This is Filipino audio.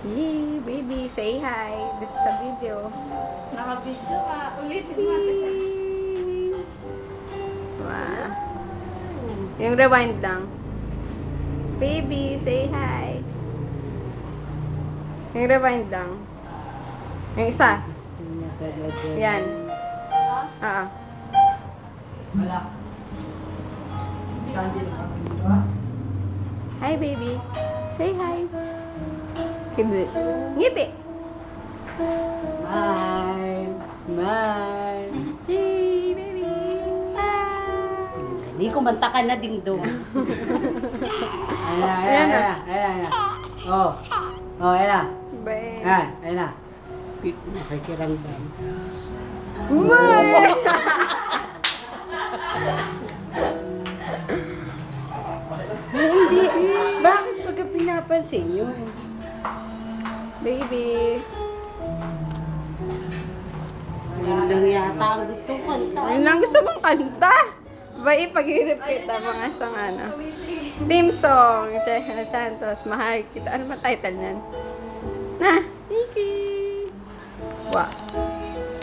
Yee, baby, say hi. This is a video. Naka-video ka. Ulitin mo natin siya. Wow. Yung rewind lang. Baby, say hi. Yung rewind lang. Yung isa. Gusto niya talaga. Yan. Ah. Wala. Saan din ako? Hi, baby. Say hi. Ngiti. Smile. Smile. Yee, baby. Ah. Hindi kumanta ka na ding dong. Ayan, Ayan ayan, na. ayan, ayan. Oh. Oh, ayan na. Bye. Ayan, ayan na. Nakikirangdam. Bye. Hindi. Bakit pagka pinapansin yun? Baby. Yun lang yata ang gustong kanta. Ayun lang gusto mong kanta. Bye, paghirap kita mga sang ano. Theme song. Chea Santos, mahal kita. Ano ba title niyan? Na, Nikki. Wow.